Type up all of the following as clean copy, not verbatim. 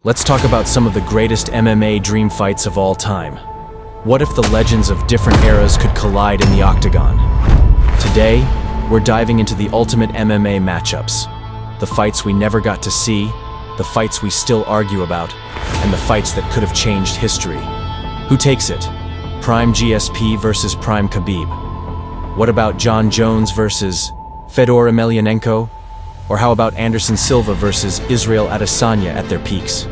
let's talk about some of the greatest MMA dream fights of all time. What if the legends of different eras could collide in the octagon? Today, we're diving into the ultimate MMA matchups. The fights we never got to see, the fights we still argue about, and the fights that could have changed history. Who takes it? Prime GSP versus Prime Khabib? What about Jon Jones versus Fedor Emelianenko? Or how about Anderson Silva versus Israel Adesanya at their peaks?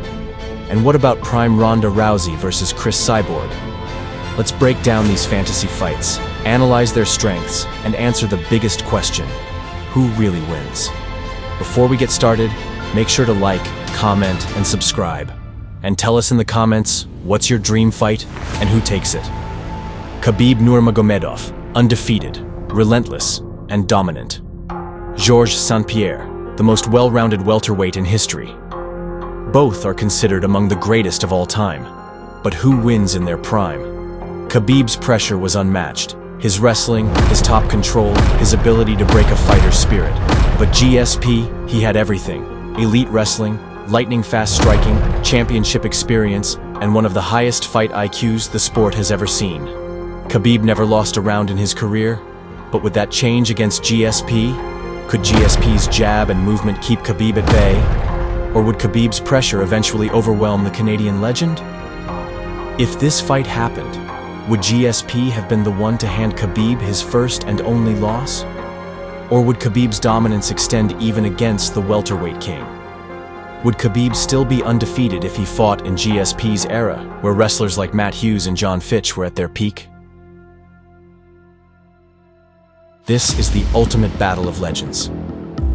And what about Prime Ronda Rousey versus Chris Cyborg? Let's break down these fantasy fights, analyze their strengths, and answer the biggest question: who really wins? Before we get started, make sure to like, comment, and subscribe. And tell us in the comments, what's your dream fight and who takes it? Khabib Nurmagomedov, undefeated, relentless, and dominant. Georges St-Pierre, the most well-rounded welterweight in history. Both are considered among the greatest of all time. But who wins in their prime? Khabib's pressure was unmatched. His wrestling, his top control, his ability to break a fighter's spirit. But GSP, he had everything. Elite wrestling, lightning-fast striking, championship experience, and one of the highest fight IQs the sport has ever seen. Khabib never lost a round in his career, but would that change against GSP? Could GSP's jab and movement keep Khabib at bay? Or would Khabib's pressure eventually overwhelm the Canadian legend? If this fight happened, would GSP have been the one to hand Khabib his first and only loss? Or would Khabib's dominance extend even against the welterweight king? Would Khabib still be undefeated if he fought in GSP's era, where wrestlers like Matt Hughes and John Fitch were at their peak? This is the ultimate battle of legends.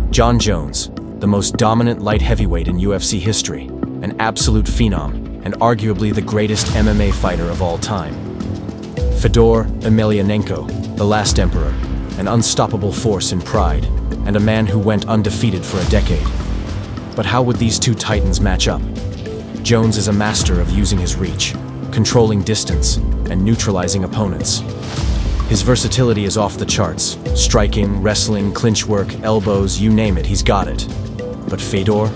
Jon Jones, the most dominant light heavyweight in UFC history, an absolute phenom, and arguably the greatest MMA fighter of all time. Fedor Emelianenko, the last emperor, an unstoppable force in pride, and a man who went undefeated for a decade. But how would these two titans match up? Jones is a master of using his reach, controlling distance, and neutralizing opponents. His versatility is off the charts. Striking, wrestling, clinch work, elbows, you name it, he's got it. But Fedor?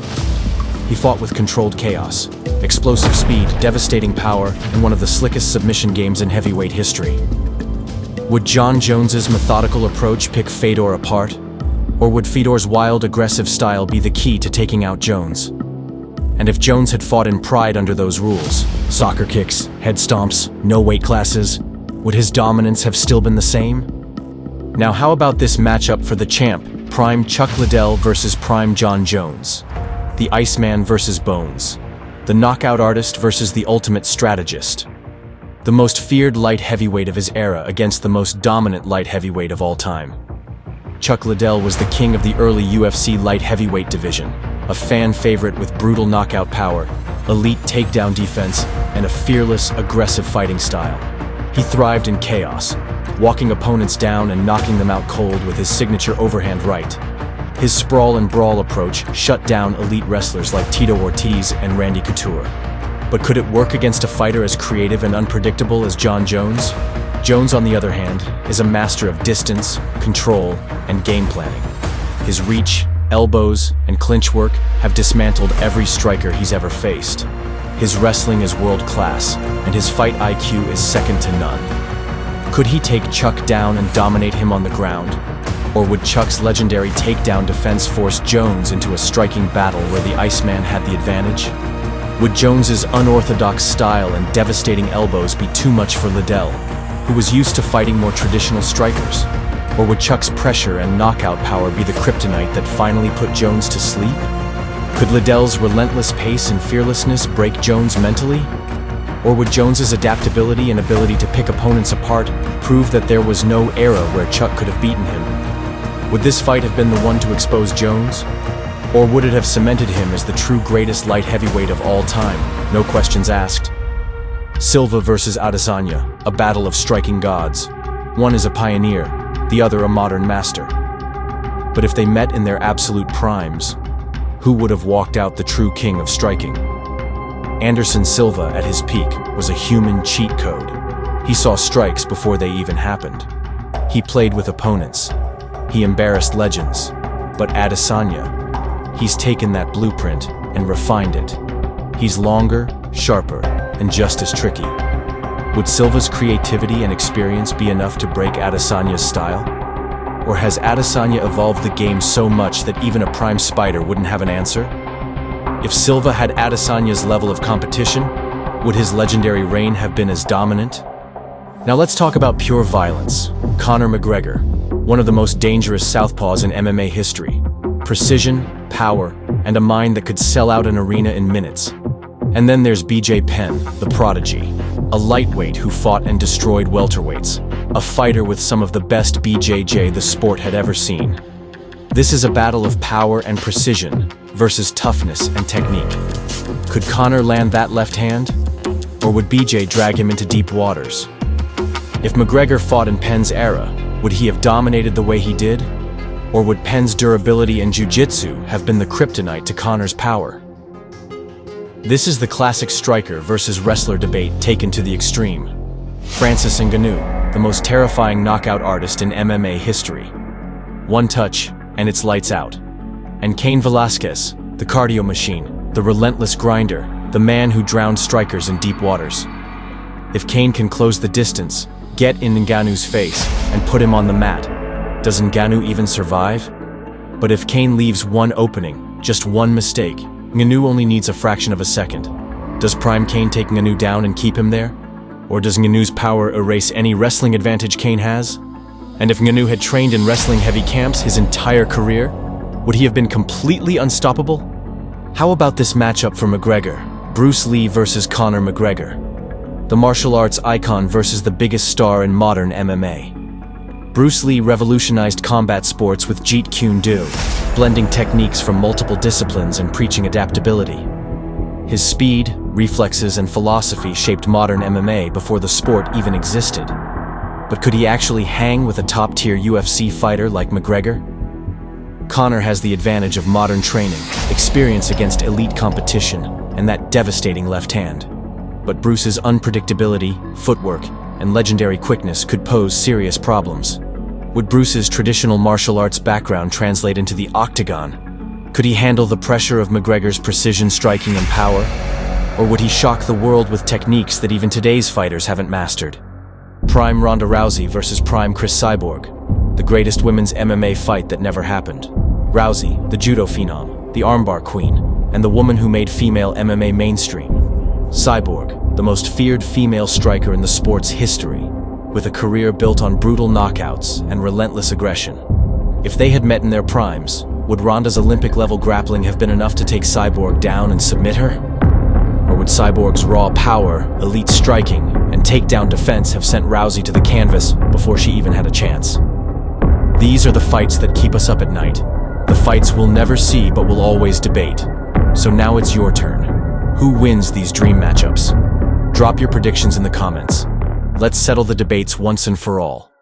He fought with controlled chaos, explosive speed, devastating power, and one of the slickest submission games in heavyweight history. Would Jon Jones's methodical approach pick Fedor apart? Or would Fedor's wild, aggressive style be the key to taking out Jones? And if Jones had fought in pride under those rules, soccer kicks, head stomps, no weight classes, would his dominance have still been the same? Now how about this matchup for the champ, Prime Chuck Liddell versus Prime Jon Jones? The Iceman versus Bones. The knockout artist versus the ultimate strategist. The most feared light heavyweight of his era against the most dominant light heavyweight of all time. Chuck Liddell was the king of the early UFC light heavyweight division, a fan favorite with brutal knockout power, elite takedown defense, and a fearless, aggressive fighting style. He thrived in chaos, walking opponents down and knocking them out cold with his signature overhand right. His sprawl and brawl approach shut down elite wrestlers like Tito Ortiz and Randy Couture. But could it work against a fighter as creative and unpredictable as Jon Jones? Jones, on the other hand, is a master of distance, control, and game planning. His reach, elbows, and clinch work have dismantled every striker he's ever faced. His wrestling is world-class, and his fight IQ is second to none. Could he take Chuck down and dominate him on the ground? Or would Chuck's legendary takedown defense force Jones into a striking battle where the Iceman had the advantage? Would Jones's unorthodox style and devastating elbows be too much for Liddell, who was used to fighting more traditional strikers? Or would Chuck's pressure and knockout power be the kryptonite that finally put Jones to sleep? Could Liddell's relentless pace and fearlessness break Jones mentally? Or would Jones's adaptability and ability to pick opponents apart prove that there was no era where Chuck could have beaten him? Would this fight have been the one to expose Jones? Or would it have cemented him as the true greatest light heavyweight of all time? No questions asked. Silva versus Adesanya, a battle of striking gods. One is a pioneer, the other a modern master. But if they met in their absolute primes, who would have walked out the true king of striking? Anderson Silva at his peak was a human cheat code. He saw strikes before they even happened. He played with opponents. He embarrassed legends. But Adesanya, he's taken that blueprint and refined it. He's longer, sharper, and just as tricky. Would Silva's creativity and experience be enough to break Adesanya's style? Or has Adesanya evolved the game so much that even a prime spider wouldn't have an answer? If Silva had Adesanya's level of competition, would his legendary reign have been as dominant? Now let's talk about pure violence. Conor McGregor, one of the most dangerous southpaws in MMA history. Precision, power, and a mind that could sell out an arena in minutes. And then there's BJ Penn, the prodigy, a lightweight who fought and destroyed welterweights, a fighter with some of the best BJJ the sport had ever seen. This is a battle of power and precision versus toughness and technique. Could Conor land that left hand? Or would BJ drag him into deep waters? If McGregor fought in Penn's era, would he have dominated the way he did? Or would Penn's durability and jiu-jitsu have been the kryptonite to Conor's power? This is the classic striker versus wrestler debate taken to the extreme. Francis Ngannou, the most terrifying knockout artist in MMA history. One touch, and it's lights out. And Cain Velasquez, the cardio machine, the relentless grinder, the man who drowned strikers in deep waters. If Cain can close the distance, get in Ngannou's face, and put him on the mat, does Ngannou even survive? But if Cain leaves one opening, just one mistake, Ngannou only needs a fraction of a second. Does Prime Cain take Ngannou down and keep him there? Or does Ngannou's power erase any wrestling advantage Cain has? And if Ngannou had trained in wrestling heavy camps his entire career, would he have been completely unstoppable? How about this matchup for McGregor? Bruce Lee versus Conor McGregor. The martial arts icon versus the biggest star in modern MMA. Bruce Lee revolutionized combat sports with Jeet Kune Do, blending techniques from multiple disciplines and preaching adaptability. His speed, reflexes, and philosophy shaped modern MMA before the sport even existed. But could he actually hang with a top-tier UFC fighter like McGregor? Conor has the advantage of modern training, experience against elite competition, and that devastating left hand. But Bruce's unpredictability, footwork, and legendary quickness could pose serious problems. Would Bruce's traditional martial arts background translate into the octagon? Could he handle the pressure of McGregor's precision striking and power? Or would he shock the world with techniques that even today's fighters haven't mastered? Prime Ronda Rousey versus Prime Chris Cyborg, the greatest women's MMA fight that never happened. Rousey, the judo phenom, the armbar queen, and the woman who made female MMA mainstream. Cyborg, the most feared female striker in the sport's history, with a career built on brutal knockouts and relentless aggression. If they had met in their primes, would Ronda's Olympic-level grappling have been enough to take Cyborg down and submit her? Or would Cyborg's raw power, elite striking, and takedown defense have sent Rousey to the canvas before she even had a chance? These are the fights that keep us up at night. The fights we'll never see but will always debate. So now it's your turn. Who wins these dream matchups? Drop your predictions in the comments. Let's settle the debates once and for all.